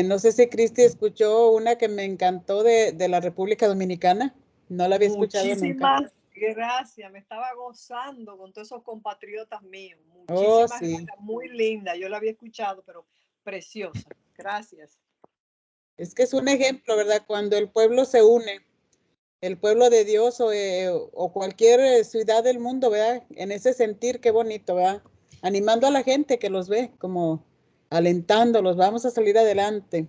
No sé si Cristi escuchó una que me encantó de la República Dominicana. No la había escuchado nunca. Muchísimas gracias. Me estaba gozando con todos esos compatriotas míos. Oh, Muchísimas sí. gracias. Muy linda. Yo la había escuchado, pero preciosa. Gracias. Es que es un ejemplo, ¿verdad? Cuando el pueblo se une, el pueblo de Dios o cualquier ciudad del mundo, ¿verdad? En ese sentir, qué bonito, ¿verdad? Animando a la gente que los ve, como alentándolos, vamos a salir adelante.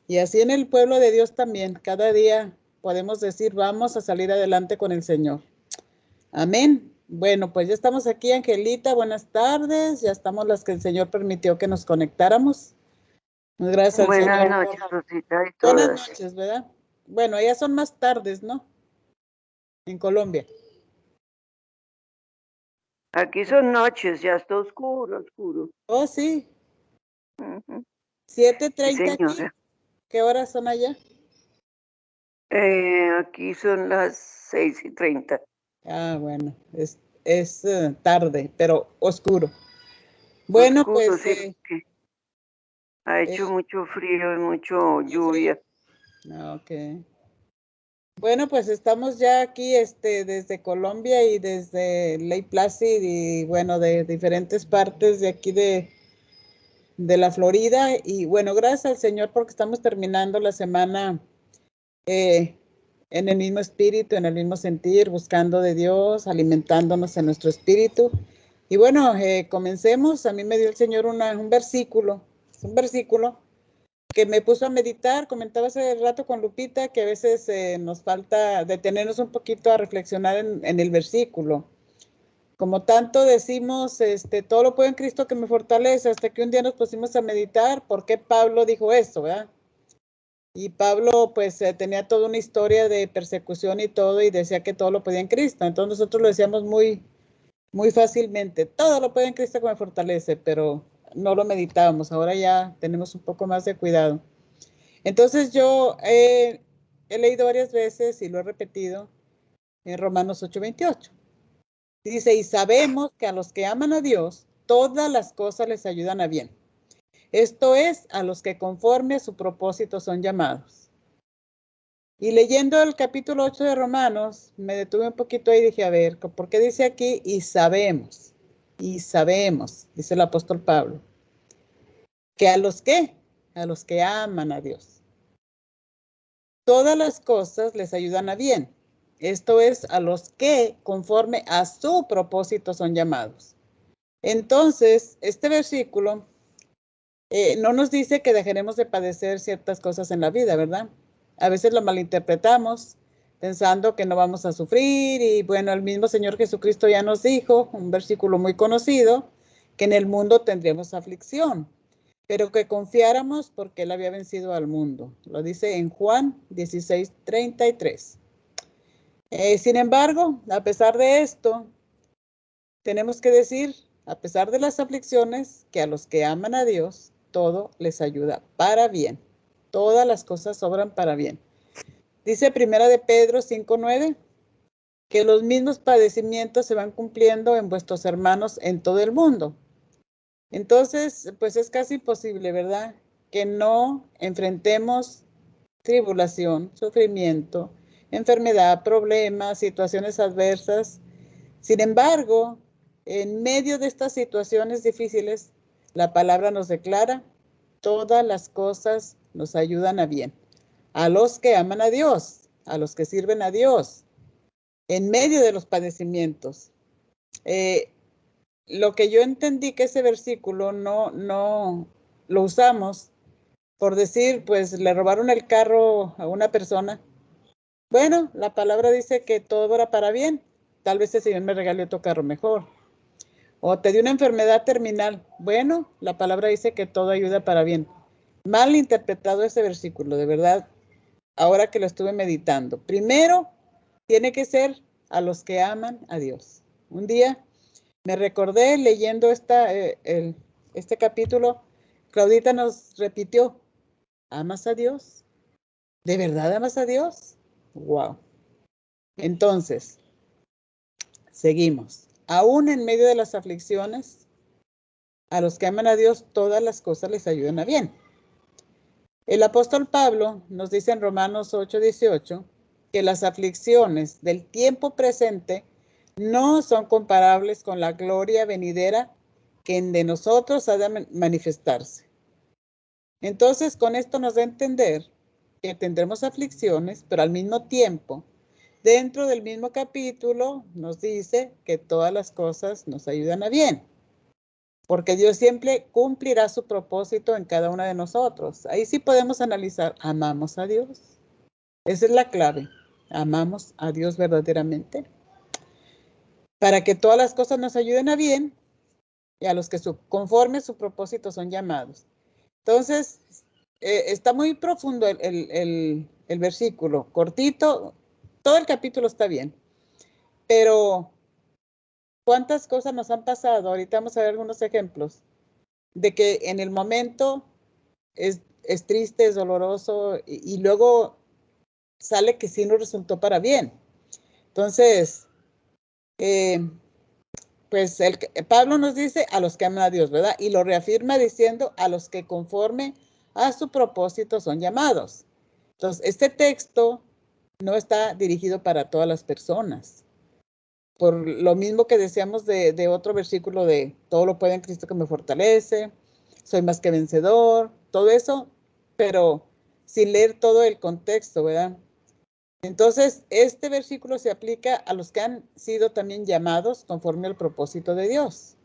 Y así en el pueblo de Dios también, cada día podemos decir, vamos a salir adelante con el Señor. Amén. Bueno, pues ya estamos aquí, Angelita, buenas tardes. Ya estamos las que el Señor permitió que nos conectáramos. Gracias al Señor. Buenas noches, Rosita, y Buenas todas. noches, ¿verdad? Bueno, ya son más tardes, ¿no? En Colombia. Aquí son noches, ya está oscuro, oscuro. Oh, sí. Ujú. 7:30 Sí, aquí. señora. ¿Qué horas son allá? Aquí son las 6:30. Ah, bueno, es tarde, pero oscuro. Bueno, Oscuro, pues sí, porque ha hecho mucho frío y mucho lluvia. Ok. Bueno, pues estamos ya aquí desde Colombia y desde Lake Placid y bueno, de diferentes partes de aquí de la Florida. Y bueno, gracias al Señor porque estamos terminando la semana en el mismo espíritu, en el mismo sentir, buscando de Dios, alimentándonos en nuestro espíritu. Y bueno, comencemos. A mí me dio el Señor un versículo, es un versículo que me puso a meditar. Comentaba hace rato con Lupita que a veces nos falta detenernos un poquito a reflexionar en el versículo. Como tanto decimos, todo lo puedo en Cristo que me fortalece, hasta que un día nos pusimos a meditar por qué Pablo dijo eso, ¿verdad? Y Pablo pues tenía toda una historia de persecución y todo, y decía que todo lo podía en Cristo. Entonces nosotros lo decíamos muy, muy fácilmente, todo lo puede en Cristo que me fortalece, pero no lo meditábamos. Ahora ya tenemos un poco más de cuidado. Entonces yo he leído varias veces y lo he repetido en Romanos 8:28. Dice, y sabemos que a los que aman a Dios, todas las cosas les ayudan a bien. Esto es, a los que conforme a su propósito son llamados. Y leyendo el capítulo 8 de Romanos, me detuve un poquito ahí y dije, a ver, ¿por qué dice aquí? Y sabemos, dice el apóstol Pablo, que a los que aman a Dios. Todas las cosas les ayudan a bien. Esto es, a los que conforme a su propósito son llamados. Entonces, este versículo no nos dice que dejaremos de padecer ciertas cosas en la vida, ¿verdad? A veces lo malinterpretamos pensando que no vamos a sufrir y bueno, el mismo Señor Jesucristo ya nos dijo, un versículo muy conocido, que en el mundo tendríamos aflicción, pero que confiáramos porque Él había vencido al mundo. Lo dice en Juan 16:33. Sin embargo, a pesar de esto, tenemos que decir, a pesar de las aflicciones, que a los que aman a Dios, todo les ayuda para bien. Todas las cosas obran para bien. Dice Primera de Pedro 5:9, que los mismos padecimientos se van cumpliendo en vuestros hermanos en todo el mundo. Entonces, pues es casi imposible, ¿verdad? Que no enfrentemos tribulación, sufrimiento, enfermedad, problemas, situaciones adversas. Sin embargo, en medio de estas situaciones difíciles, la palabra nos declara, todas las cosas nos ayudan a bien. A los que aman a Dios, a los que sirven a Dios, en medio de los padecimientos. Lo que yo entendí que ese versículo no lo usamos por decir, pues le robaron el carro a una persona. Bueno, la palabra dice que todo era para bien. Tal vez el Señor me regaló otro carro mejor. O te dio una enfermedad terminal. Bueno, la palabra dice que todo ayuda para bien. Mal interpretado ese versículo, de verdad, ahora que lo estuve meditando. Primero, tiene que ser a los que aman a Dios. Un día me recordé leyendo este capítulo, Claudita nos repitió, ¿amas a Dios? ¿De verdad amas a Dios? Wow. Entonces, seguimos. Aún en medio de las aflicciones, a los que aman a Dios, todas las cosas les ayudan a bien. El apóstol Pablo nos dice en Romanos 8:18 que las aflicciones del tiempo presente no son comparables con la gloria venidera que en de nosotros ha de manifestarse. Entonces, con esto nos da a entender que tendremos aflicciones, pero al mismo tiempo, dentro del mismo capítulo, nos dice que todas las cosas nos ayudan a bien, porque Dios siempre cumplirá su propósito en cada una de nosotros. Ahí sí podemos analizar, ¿amamos a Dios? Esa es la clave. ¿Amamos a Dios verdaderamente? Para que todas las cosas nos ayuden a bien y a los que conforme su propósito son llamados. Entonces, está muy profundo el versículo, cortito, todo el capítulo está bien, pero ¿cuántas cosas nos han pasado? Ahorita vamos a ver algunos ejemplos de que en el momento es triste, es doloroso y luego sale que sí nos resultó para bien. Entonces, pues Pablo nos dice a los que aman a Dios, ¿verdad? Y lo reafirma diciendo a los que conforme a su propósito son llamados. Entonces, este texto no está dirigido para todas las personas. Por lo mismo que decíamos de otro versículo de todo lo puede en Cristo que me fortalece, soy más que vencedor, todo eso, pero sin leer todo el contexto, ¿verdad? Entonces, este versículo se aplica a los que han sido también llamados conforme al propósito de Dios.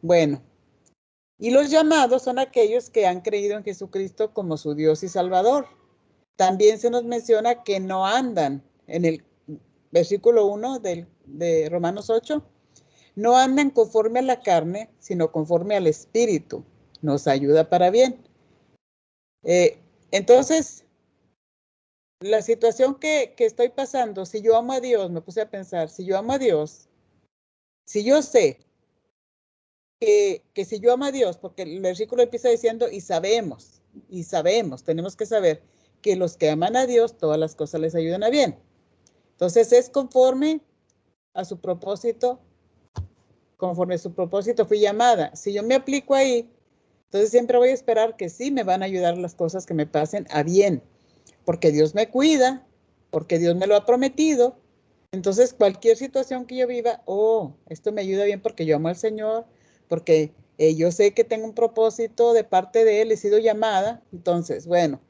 Bueno, y los llamados son aquellos que han creído en Jesucristo como su Dios y Salvador. También se nos menciona que no andan en el versículo 1 de Romanos 8, no andan conforme a la carne, sino conforme al Espíritu. Nos ayuda para bien. Entonces, la situación que estoy pasando, si yo amo a Dios, me puse a pensar, si yo amo a Dios, si yo sé que si yo amo a Dios, porque el versículo empieza diciendo, y sabemos, tenemos que saber que los que aman a Dios, todas las cosas les ayudan a bien. Entonces es conforme a su propósito, conforme a su propósito fui llamada. Si yo me aplico ahí, entonces siempre voy a esperar que sí me van a ayudar las cosas que me pasen a bien, porque Dios me cuida, porque Dios me lo ha prometido. Entonces cualquier situación que yo viva, esto me ayuda bien porque yo amo al Señor, porque yo sé que tengo un propósito de parte de Él, he sido llamada. Entonces, bueno,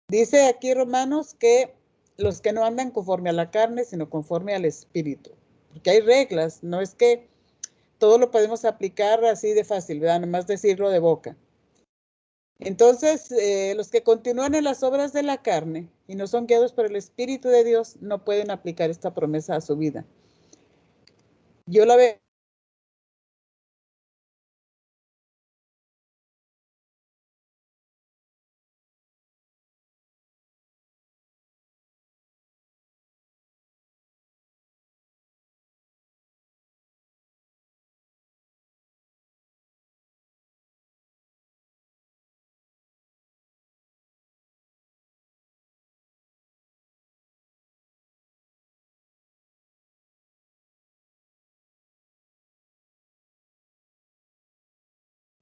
dice aquí Romanos que los que no andan conforme a la carne, sino conforme al Espíritu. Porque hay reglas, no es que todo lo podemos aplicar así de fácil, ¿verdad? Nomás decirlo de boca. Entonces, los que continúan en las obras de la carne y no son guiados por el Espíritu de Dios no pueden aplicar esta promesa a su vida. Yo la veo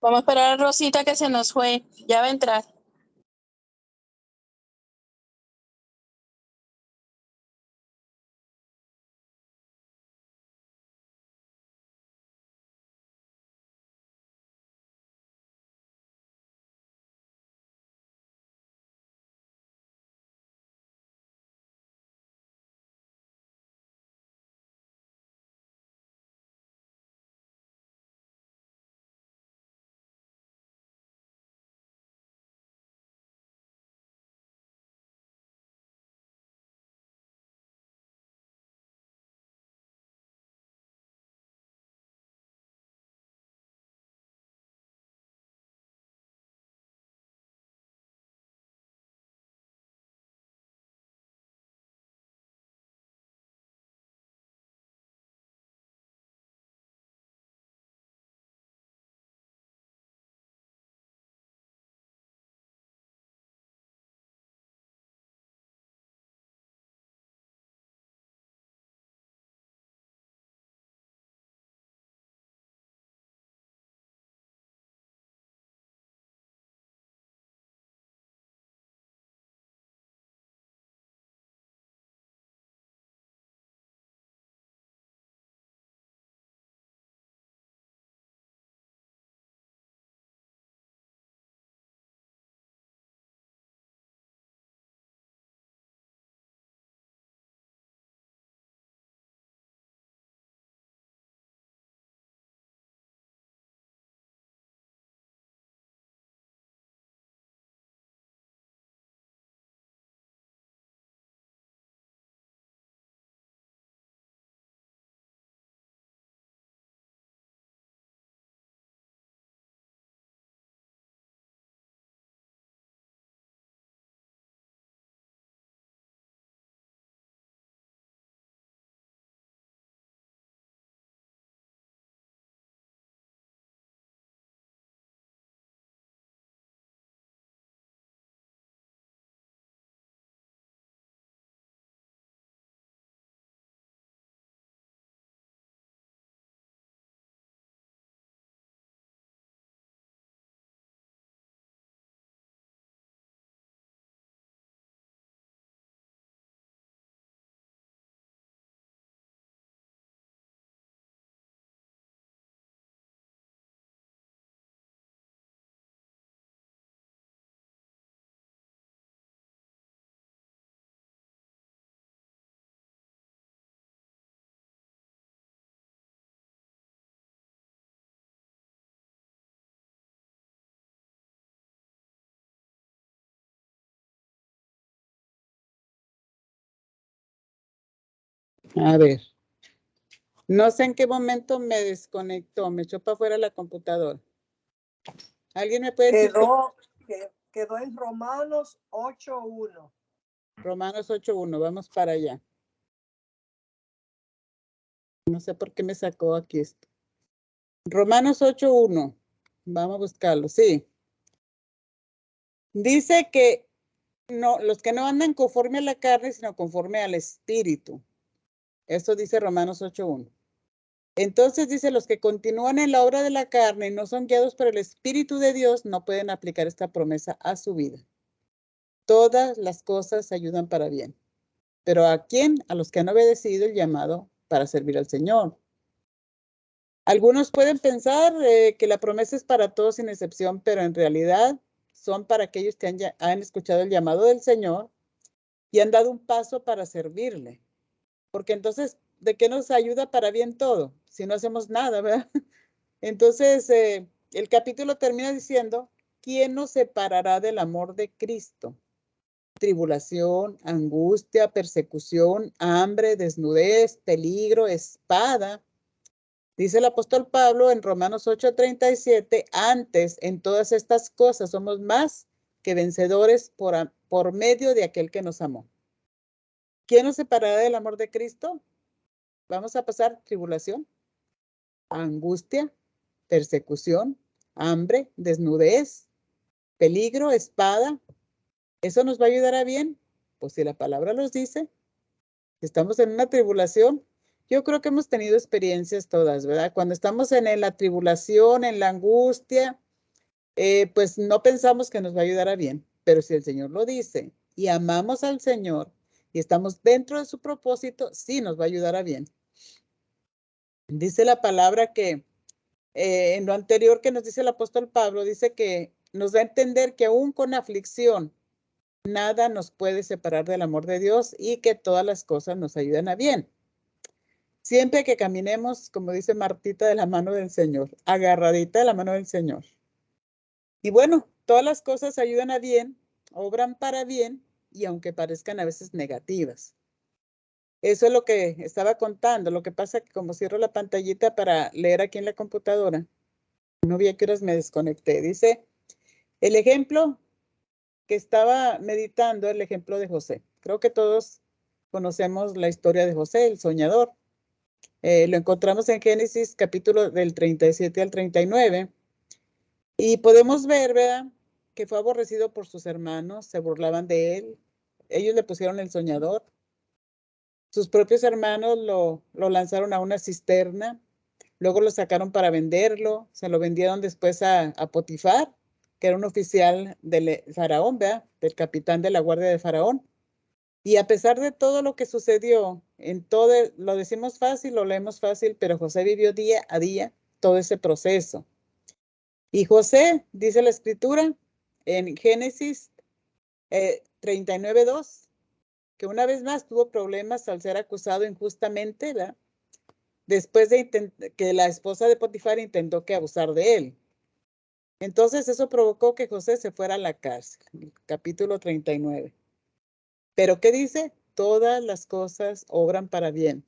Vamos a esperar a Rosita que se nos fue. Ya va a entrar. A ver. No sé en qué momento me desconectó, me echó para afuera la computadora. ¿Alguien me puede decir? Quedó en Romanos 8:1. Romanos 8:1, vamos para allá. No sé por qué me sacó aquí esto. Romanos 8:1, vamos a buscarlo, sí. Dice que no, los que no andan conforme a la carne, sino conforme al Espíritu. Esto dice Romanos 8:1. Entonces dice, los que continúan en la obra de la carne y no son guiados por el Espíritu de Dios, no pueden aplicar esta promesa a su vida. Todas las cosas ayudan para bien. ¿Pero a quién? A los que han obedecido el llamado para servir al Señor. Algunos pueden pensar que la promesa es para todos sin excepción, pero en realidad son para aquellos que han escuchado el llamado del Señor y han dado un paso para servirle. Porque entonces, ¿de qué nos ayuda para bien todo? Si no hacemos nada, ¿verdad? Entonces, el capítulo termina diciendo, ¿quién nos separará del amor de Cristo? Tribulación, angustia, persecución, hambre, desnudez, peligro, espada. Dice el apóstol Pablo en Romanos 8:37, antes en todas estas cosas somos más que vencedores por medio de aquel que nos amó. ¿Quién nos separará del amor de Cristo? Vamos a pasar tribulación, angustia, persecución, hambre, desnudez, peligro, espada. ¿Eso nos va a ayudar a bien? Pues si la palabra nos dice, estamos en una tribulación. Yo creo que hemos tenido experiencias todas, ¿verdad? Cuando estamos en la tribulación, en la angustia, pues no pensamos que nos va a ayudar a bien. Pero si el Señor lo dice y amamos al Señor y estamos dentro de su propósito, sí nos va a ayudar a bien. Dice la palabra que en lo anterior que nos dice el apóstol Pablo, dice que nos da a entender que aún con aflicción, nada nos puede separar del amor de Dios y que todas las cosas nos ayudan a bien. Siempre que caminemos, como dice Martita, de la mano del Señor, agarradita de la mano del Señor. Y bueno, todas las cosas ayudan a bien, obran para bien, y aunque parezcan a veces negativas. Eso es lo que estaba contando. Lo que pasa que como cierro la pantallita para leer aquí en la computadora, no vi a qué horas me desconecté. Dice, el ejemplo que estaba meditando, el ejemplo de José. Creo que todos conocemos la historia de José, el soñador. Lo encontramos en Génesis capítulo del 37 al 39. Y podemos ver, ¿verdad? Que fue aborrecido por sus hermanos, se burlaban de él. Ellos le pusieron el soñador. Sus propios hermanos lo lanzaron a una cisterna. Luego lo sacaron para venderlo. Se lo vendieron después a Potifar, que era un oficial del faraón, ¿verdad? Del capitán de la guardia de faraón. Y a pesar de todo lo que sucedió, en todo, lo decimos fácil, lo leemos fácil, pero José vivió día a día todo ese proceso. Y José, dice la escritura en Génesis 39:2, que una vez más tuvo problemas al ser acusado injustamente, ¿verdad? Después de que la esposa de Potifar intentó que abusar de él. Entonces eso provocó que José se fuera a la cárcel, capítulo 39. Pero ¿qué dice? Todas las cosas obran para bien,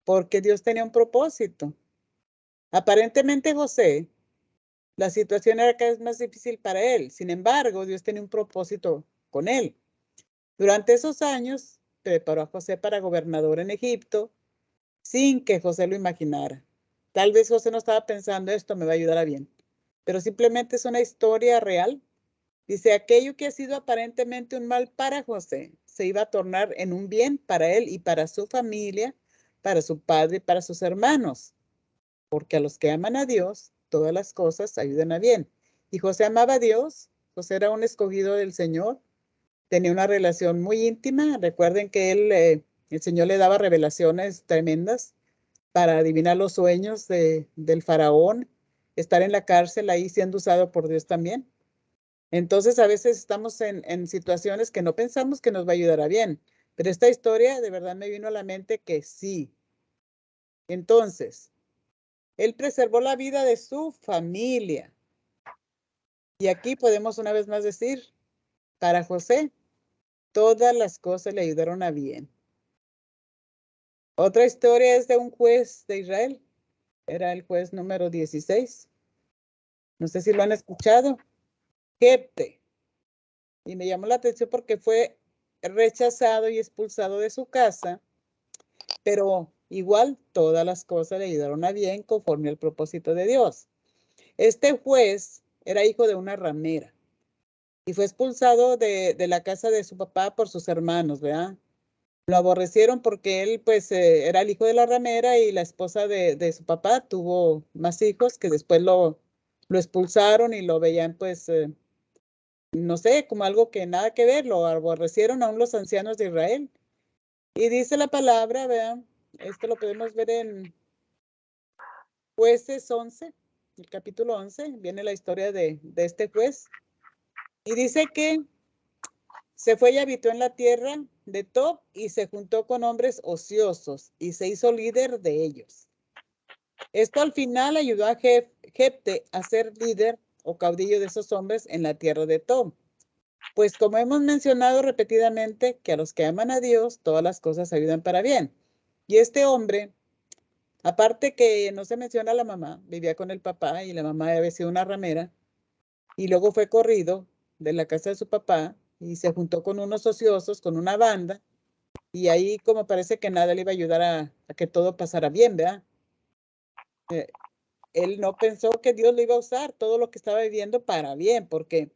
porque Dios tenía un propósito. Aparentemente José, la situación era cada vez más difícil para él. Sin embargo, Dios tenía un propósito con él. Durante esos años, preparó a José para gobernador en Egipto, sin que José lo imaginara. Tal vez José no estaba pensando, esto me va a ayudar a bien, pero simplemente es una historia real. Dice, aquello que ha sido aparentemente un mal para José, se iba a tornar en un bien para él y para su familia, para su padre y para sus hermanos. Porque a los que aman a Dios, todas las cosas ayudan a bien. Y José amaba a Dios, José era un escogido del Señor, tenía una relación muy íntima. Recuerden que el Señor le daba revelaciones tremendas para adivinar los sueños del faraón, estar en la cárcel ahí siendo usado por Dios también. Entonces a veces estamos en situaciones que no pensamos que nos va a ayudar a bien, pero esta historia de verdad me vino a la mente que sí. Entonces, él preservó la vida de su familia. Y aquí podemos una vez más decir, para José, todas las cosas le ayudaron a bien. Otra historia es de un juez de Israel. Era el juez número 16. No sé si lo han escuchado. Jefte. Y me llamó la atención porque fue rechazado y expulsado de su casa, pero igual todas las cosas le ayudaron a bien conforme al propósito de Dios. Este juez era hijo de una ramera y fue expulsado de la casa de su papá por sus hermanos, ¿verdad? Lo aborrecieron porque él pues era el hijo de la ramera y la esposa de su papá tuvo más hijos que después lo expulsaron y lo veían pues no sé, como algo que nada que ver, lo aborrecieron aún los ancianos de Israel. Y dice la palabra, vean, esto lo podemos ver en Jueces 11, el capítulo 11, viene la historia de este juez. Y dice que se fue y habitó en la tierra de Tob y se juntó con hombres ociosos y se hizo líder de ellos. Esto al final ayudó a Jefte a ser líder o caudillo de esos hombres en la tierra de Tob. Pues como hemos mencionado repetidamente, que a los que aman a Dios, todas las cosas ayudan para bien. Y este hombre, aparte que no se menciona a la mamá, vivía con el papá y la mamá había sido una ramera, y luego fue corrido de la casa de su papá y se juntó con unos ociosos, con una banda, y ahí como parece que nada le iba a ayudar a que todo pasara bien, ¿verdad? Él no pensó que Dios lo iba a usar todo lo que estaba viviendo para bien, porque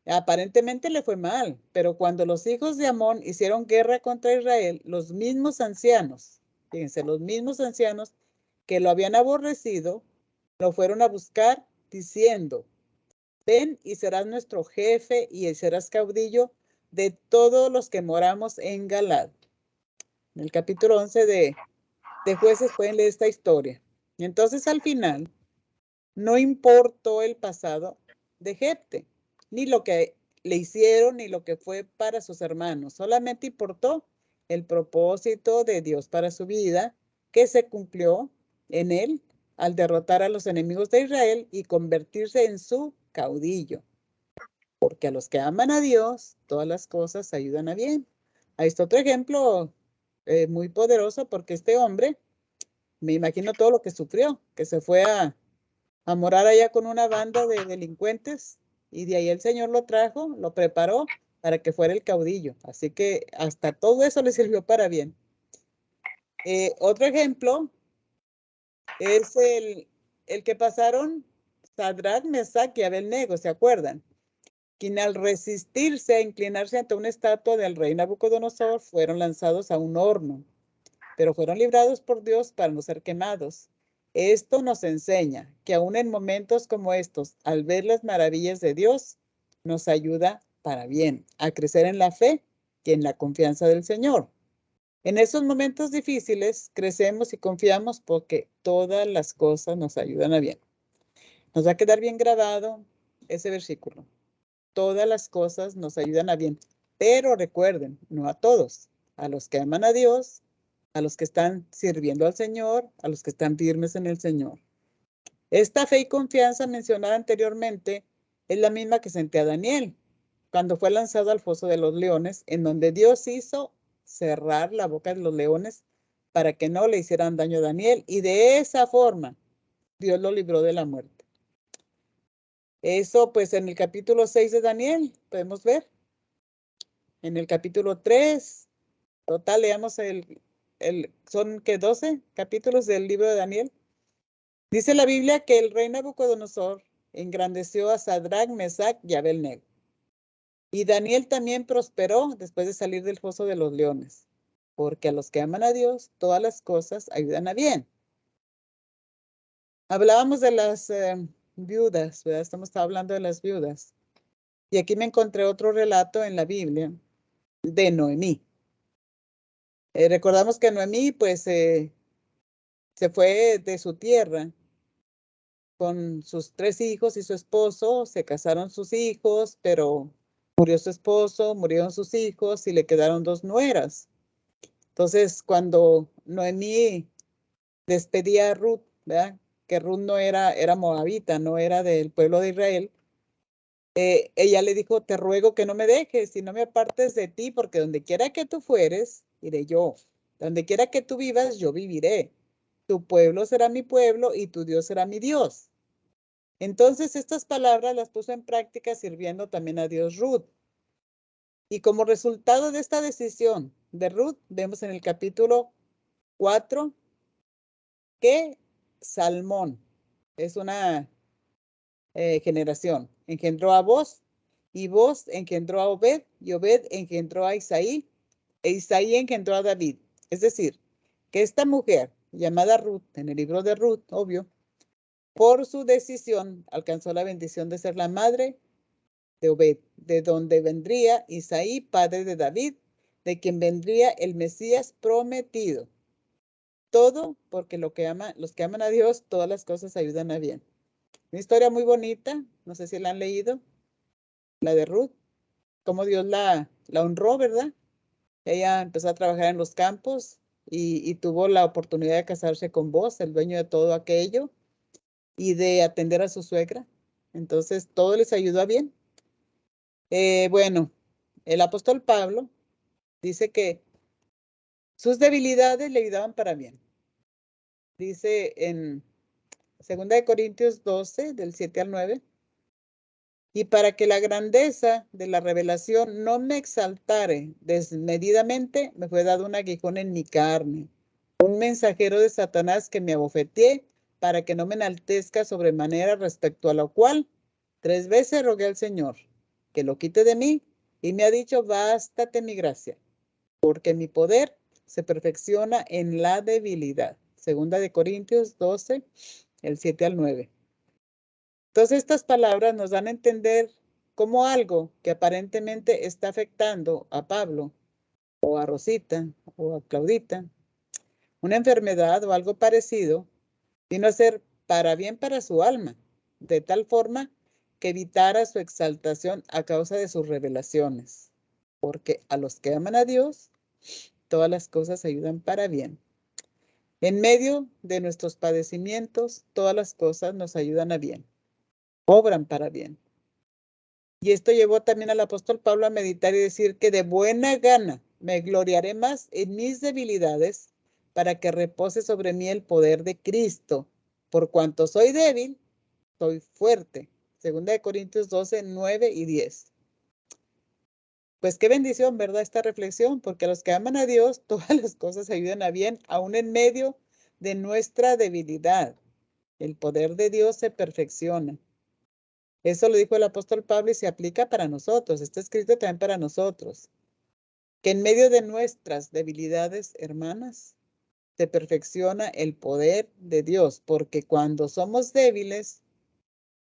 aparentemente le fue mal, pero cuando los hijos de Amón hicieron guerra contra Israel, los mismos ancianos, fíjense, los mismos ancianos que lo habían aborrecido, lo fueron a buscar diciendo, ven y serás nuestro jefe y serás caudillo de todos los que moramos en Galad. En el capítulo 11 de Jueces pueden leer esta historia. Y entonces al final, no importó el pasado de Jefte, ni lo que le hicieron, ni lo que fue para sus hermanos. Solamente importó el propósito de Dios para su vida, que se cumplió en él al derrotar a los enemigos de Israel y convertirse en su caudillo. Porque a los que aman a Dios, todas las cosas ayudan a bien. Ahí está otro ejemplo muy poderoso, porque este hombre, me imagino todo lo que sufrió, que se fue a morar allá con una banda de delincuentes y de ahí el Señor lo trajo, lo preparó para que fuera el caudillo. Así que hasta todo eso le sirvió para bien. Otro ejemplo es el que pasaron Sadrach, Mesach y Abednego, ¿se acuerdan? Quien al resistirse a inclinarse ante una estatua del rey Nabucodonosor fueron lanzados a un horno, pero fueron librados por Dios para no ser quemados. Esto nos enseña que aún en momentos como estos, al ver las maravillas de Dios, nos ayuda para bien, a crecer en la fe y en la confianza del Señor. En esos momentos difíciles, crecemos y confiamos porque todas las cosas nos ayudan a bien. Nos va a quedar bien grabado ese versículo. Todas las cosas nos ayudan a bien, pero recuerden, no a todos, a los que aman a Dios, a los que están sirviendo al Señor, a los que están firmes en el Señor. Esta fe y confianza mencionada anteriormente es la misma que sentía Daniel cuando fue lanzado al foso de los leones, en donde Dios hizo cerrar la boca de los leones para que no le hicieran daño a Daniel, y de esa forma Dios lo libró de la muerte. Eso pues en el capítulo 6 de Daniel podemos ver. En el capítulo 3, total, leamos son que 12 capítulos del libro de Daniel. Dice la Biblia que el rey Nabucodonosor engrandeció a Sadrach, Mesach y Abednego. Y Daniel también prosperó después de salir del foso de los leones, porque a los que aman a Dios, todas las cosas ayudan a bien. Hablábamos de las viudas, ¿verdad? Estamos hablando de las viudas. Y aquí me encontré otro relato en la Biblia de Noemí. Recordamos que Noemí, pues, se fue de su tierra con sus 3 hijos y su esposo. Se casaron sus hijos, pero murió su esposo, murieron sus hijos y le quedaron 2 nueras. Entonces, cuando Noemí despedía a Ruth, ¿verdad? Que Ruth no era moabita, no era del pueblo de Israel. Ella le dijo, te ruego que no me dejes y no me apartes de ti, porque donde quiera que tú fueres, iré yo. Donde quiera que tú vivas, yo viviré. Tu pueblo será mi pueblo y tu Dios será mi Dios. Entonces, estas palabras las puso en práctica sirviendo también a Dios Ruth. Y como resultado de esta decisión de Ruth, vemos en el capítulo 4 que Salmón es una generación. Engendró a Boz, y Boz engendró a Obed, y Obed engendró a Isaí, e Isaí engendró a David. Es decir, que esta mujer, llamada Ruth, en el libro de Ruth, obvio, por su decisión alcanzó la bendición de ser la madre de Obed, de donde vendría Isaí, padre de David, de quien vendría el Mesías prometido. Todo porque los que aman a Dios, todas las cosas ayudan a bien. Una historia muy bonita, no sé si la han leído, la de Ruth, cómo Dios la honró, ¿verdad? Ella empezó a trabajar en los campos y tuvo la oportunidad de casarse con Boz, el dueño de todo aquello, y de atender a su suegra. Entonces, todo les ayudó a bien. Bueno, el apóstol Pablo dice que sus debilidades le ayudaban para bien. Dice en 2 Corintios 12, del 7 al 9, y para que la grandeza de la revelación no me exaltare desmedidamente, me fue dado un aguijón en mi carne, un mensajero de Satanás que me abofeteé para que no me enaltezca sobremanera, respecto a lo cual 3 veces rogué al Señor que lo quite de mí, y me ha dicho, bástate mi gracia, porque mi poder se perfecciona en la debilidad. 2 Corintios 12, el 7 al 9. Entonces, estas palabras nos dan a entender cómo algo que aparentemente está afectando a Pablo, o a Rosita, o a Claudita, una enfermedad o algo parecido, vino a ser para bien para su alma, de tal forma que evitara su exaltación a causa de sus revelaciones. Porque a los que aman a Dios, todas las cosas ayudan para bien. En medio de nuestros padecimientos, todas las cosas nos ayudan a bien, obran para bien. Y esto llevó también al apóstol Pablo a meditar y decir que de buena gana me gloriaré más en mis debilidades para que repose sobre mí el poder de Cristo. Por cuanto soy débil, soy fuerte. 2 Corintios 12, 9 y 10. Pues qué bendición, ¿verdad? Esta reflexión, porque a los que aman a Dios, todas las cosas ayudan a bien, aún en medio de nuestra debilidad. El poder de Dios se perfecciona. Eso lo dijo el apóstol Pablo y se aplica para nosotros. Está escrito también para nosotros. Que en medio de nuestras debilidades, hermanas, se perfecciona el poder de Dios, porque cuando somos débiles,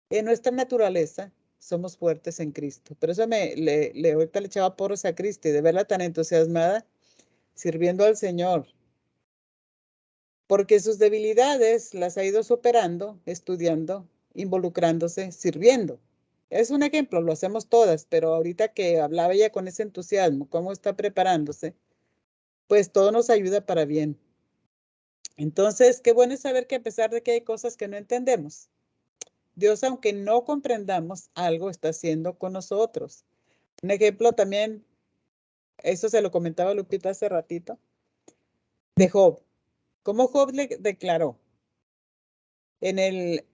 en nuestra naturaleza, somos fuertes en Cristo. Por eso ahorita le echaba porros a Cristo y de verla tan entusiasmada sirviendo al Señor. Porque sus debilidades las ha ido superando, estudiando, involucrándose, sirviendo. Es un ejemplo, lo hacemos todas, pero ahorita que hablaba ella con ese entusiasmo, cómo está preparándose, pues todo nos ayuda para bien. Entonces, qué bueno es saber que a pesar de que hay cosas que no entendemos, Dios, aunque no comprendamos, algo está haciendo con nosotros. Un ejemplo también, eso se lo comentaba Lupita hace ratito, de Job. Como Job le declaró en el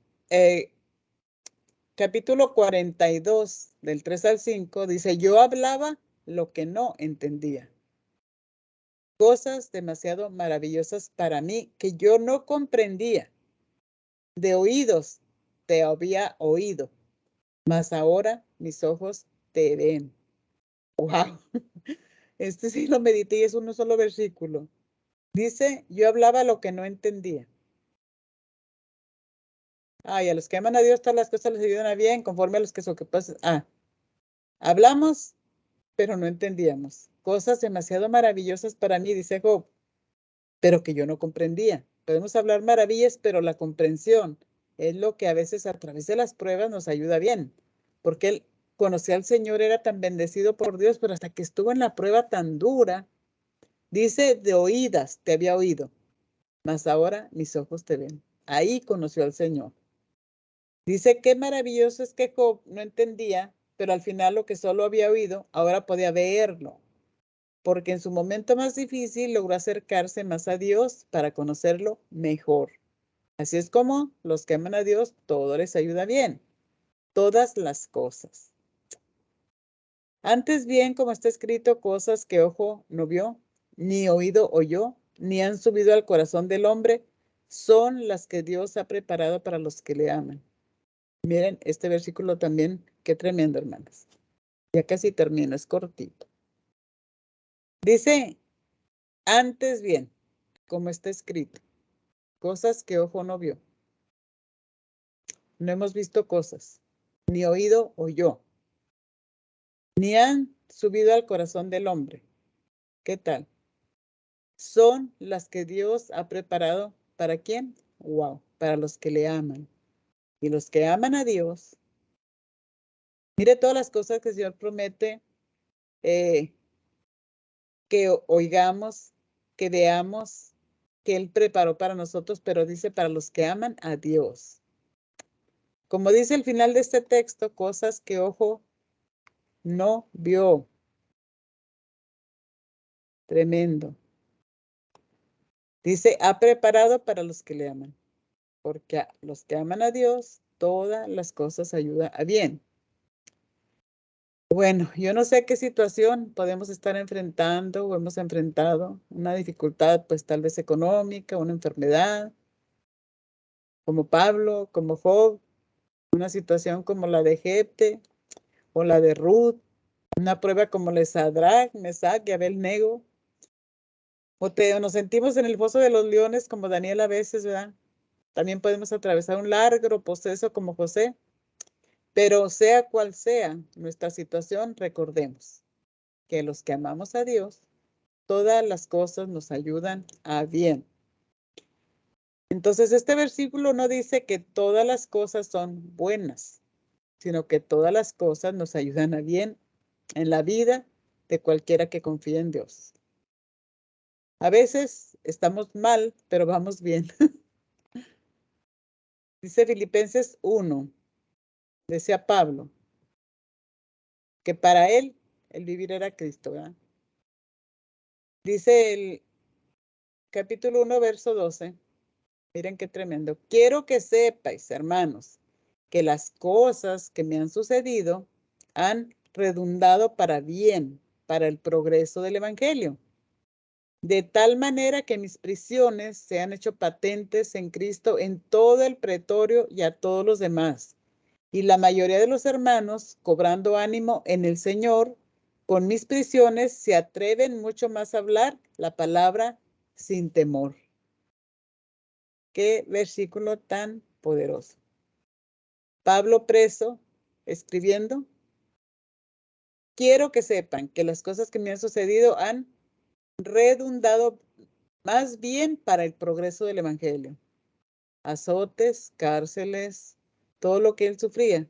capítulo 42, del 3 al 5, dice, yo hablaba lo que no entendía. Cosas demasiado maravillosas para mí que yo no comprendía. De oídos te había oído, mas ahora mis ojos te ven. ¡Wow! Este sí lo medité y es un solo versículo. Dice, yo hablaba lo que no entendía. Y a los que aman a Dios todas las cosas les ayudan a bien, conforme a los que son capaces. Hablamos, pero no entendíamos. Cosas demasiado maravillosas para mí, dice Job, pero que yo no comprendía. Podemos hablar maravillas, pero la comprensión es lo que a veces a través de las pruebas nos ayuda bien, porque él conocía al Señor, era tan bendecido por Dios, pero hasta que estuvo en la prueba tan dura, dice, de oídas te había oído, mas ahora mis ojos te ven. Ahí conoció al Señor. Dice, qué maravilloso es que Job no entendía, pero al final lo que solo había oído, ahora podía verlo. porque en su momento más difícil logró acercarse más a Dios para conocerlo mejor. Así es como los que aman a Dios, todo les ayuda bien, todas las cosas. Antes bien, como está escrito, cosas que ojo no vio, ni oído oyó, ni han subido al corazón del hombre, son las que Dios ha preparado para los que le aman. Miren, este versículo también, qué tremendo, hermanas. Ya casi termino, es cortito. Dice, antes bien, como está escrito, cosas que ojo no vio. No hemos visto cosas, ni oído oyó, ni han subido al corazón del hombre. ¿Qué tal? Son las que Dios ha preparado, ¿para quién? Wow, para los que le aman. Y los que aman a Dios, mire todas las cosas que el Señor promete que oigamos, que veamos, que Él preparó para nosotros, pero dice para los que aman a Dios. Como dice el final de este texto, cosas que ojo no vio. Tremendo. Dice, ha preparado para los que le aman, porque a los que aman a Dios, todas las cosas ayudan a bien. Bueno, yo no sé qué situación podemos estar enfrentando o hemos enfrentado, una dificultad pues tal vez económica, una enfermedad, como Pablo, como Job, una situación como la de Jefte o la de Ruth, una prueba como la de Sadrach, Mesach y Abednego, o nos sentimos en el foso de los leones como Daniel a veces, ¿verdad? También podemos atravesar un largo proceso como José, pero sea cual sea nuestra situación, recordemos que los que amamos a Dios, todas las cosas nos ayudan a bien. Entonces, este versículo no dice que todas las cosas son buenas, sino que todas las cosas nos ayudan a bien en la vida de cualquiera que confíe en Dios. A veces estamos mal, pero vamos bien. Dice Filipenses 1, decía Pablo, que para él el vivir era Cristo, ¿verdad? Dice el capítulo 1, verso 12. Miren qué tremendo. Quiero que sepáis, hermanos, que las cosas que me han sucedido han redundado para bien, para el progreso del evangelio. De tal manera que mis prisiones se han hecho patentes en Cristo en todo el pretorio y a todos los demás. Y la mayoría de los hermanos, cobrando ánimo en el Señor, con mis prisiones se atreven mucho más a hablar la palabra sin temor. Qué versículo tan poderoso. Pablo preso, escribiendo, quiero que sepan que las cosas que me han sucedido han redundado más bien para el progreso del evangelio. Azotes, cárceles, todo lo que él sufría.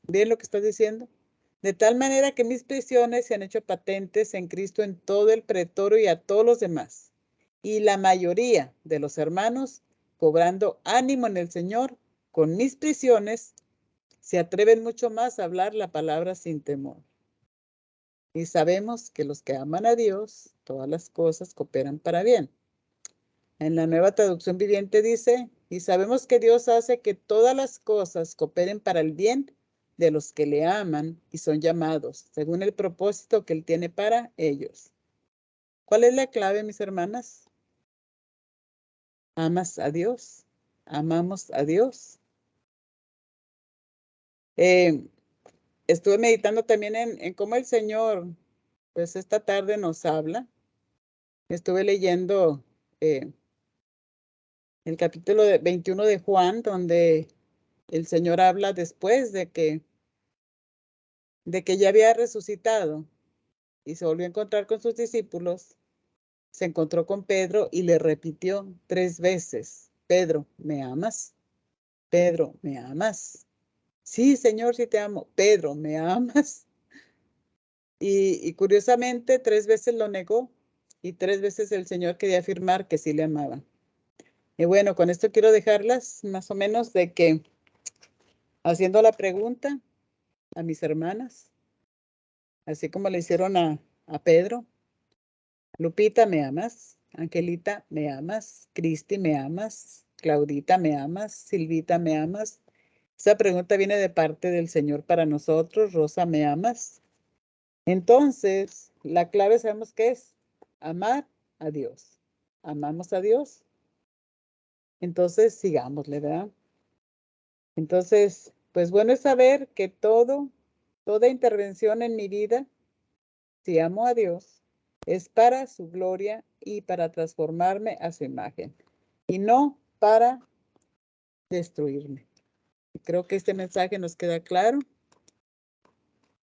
¿Bien lo que está diciendo? De tal manera que mis prisiones se han hecho patentes en Cristo en todo el pretorio y a todos los demás. Y la mayoría de los hermanos, cobrando ánimo en el Señor, con mis prisiones, se atreven mucho más a hablar la palabra sin temor. Y sabemos que los que aman a Dios, todas las cosas cooperan para bien. En la Nueva Traducción Viviente dice, y sabemos que Dios hace que todas las cosas cooperen para el bien de los que le aman y son llamados, según el propósito que Él tiene para ellos. ¿Cuál es la clave, mis hermanas? ¿Amas a Dios? ¿Amamos a Dios? Estuve meditando también en cómo el Señor, pues esta tarde nos habla. Estuve leyendo el capítulo 21 de Juan, donde el Señor habla después de que ya había resucitado y se volvió a encontrar con sus discípulos. Se encontró con Pedro y le repitió 3 veces, Pedro, ¿me amas? Pedro, ¿me amas? Sí, Señor, sí te amo. Pedro, ¿me amas? Y curiosamente 3 veces lo negó y 3 veces el Señor quería afirmar que sí le amaba. Y bueno, con esto quiero dejarlas más o menos de que haciendo la pregunta a mis hermanas, así como le hicieron a Pedro, Lupita, ¿me amas? Angelita, ¿me amas? Cristi, ¿me amas? Claudita, ¿me amas? Silvita, ¿me amas? Esa pregunta viene de parte del Señor para nosotros. Rosa, ¿me amas? Entonces, la clave sabemos qué es amar a Dios. ¿Amamos a Dios? Entonces, sigámosle, ¿verdad? Entonces, pues bueno es saber que toda intervención en mi vida, si amo a Dios, es para su gloria y para transformarme a su imagen y no para destruirme. Y creo que este mensaje nos queda claro.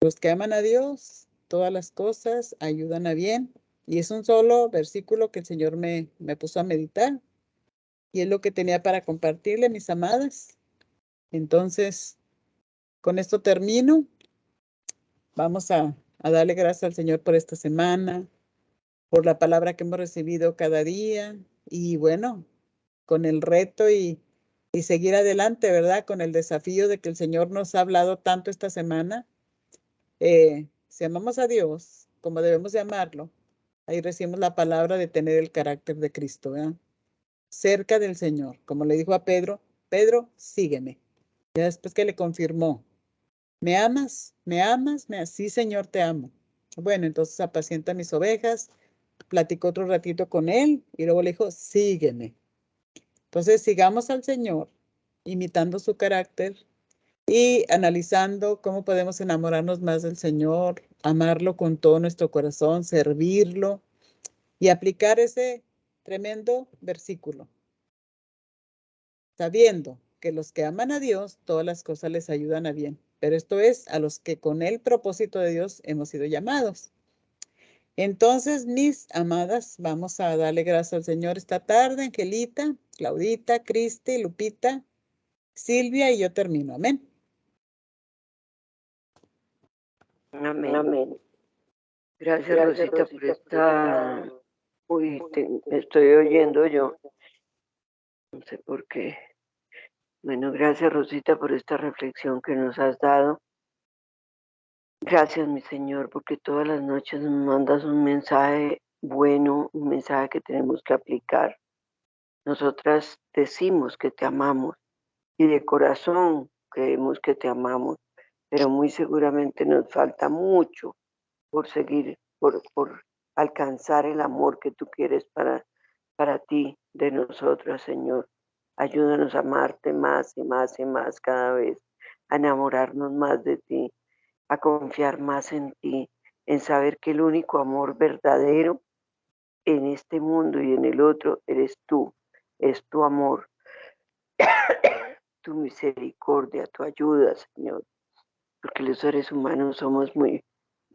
Los que aman a Dios, todas las cosas ayudan a bien. Y es un solo versículo que el Señor me puso a meditar. Y es lo que tenía para compartirle, mis amadas. Entonces, con esto termino. Vamos a darle gracias al Señor por esta semana, por la palabra que hemos recibido cada día. Y bueno, con el reto y seguir adelante, ¿verdad? Con el desafío de que el Señor nos ha hablado tanto esta semana. Si amamos a Dios, como debemos de amarlo, ahí recibimos la palabra de tener el carácter de Cristo, ¿verdad? Cerca del Señor, como le dijo a Pedro, Pedro, sígueme. Ya después que le confirmó, ¿me amas? ¿Me amas? Sí, Señor, te amo. Bueno, entonces apacienta mis ovejas, platicó otro ratito con él y luego le dijo, sígueme. Entonces sigamos al Señor, imitando su carácter y analizando cómo podemos enamorarnos más del Señor, amarlo con todo nuestro corazón, servirlo y aplicar ese tremendo versículo, sabiendo que los que aman a Dios, todas las cosas les ayudan a bien. Pero esto es a los que con el propósito de Dios hemos sido llamados. Entonces, mis amadas, vamos a darle gracias al Señor esta tarde. Angelita, Claudita, Cristi, Lupita, Silvia y yo termino. Amén. Amén. Amén. Gracias, Rosita, por esta... Uy, me estoy oyendo yo. No sé por qué. Bueno, gracias, Rosita, por esta reflexión que nos has dado. Gracias, mi Señor, porque todas las noches nos mandas un mensaje bueno, un mensaje que tenemos que aplicar. Nosotras decimos que te amamos y de corazón creemos que te amamos, pero muy seguramente nos falta mucho por seguir, por alcanzar el amor que tú quieres para ti, de nosotras, Señor. Ayúdanos a amarte más y más y más cada vez, a enamorarnos más de ti, a confiar más en ti, en saber que el único amor verdadero en este mundo y en el otro eres tú, es tu amor, tu misericordia, tu ayuda, Señor, porque los seres humanos somos muy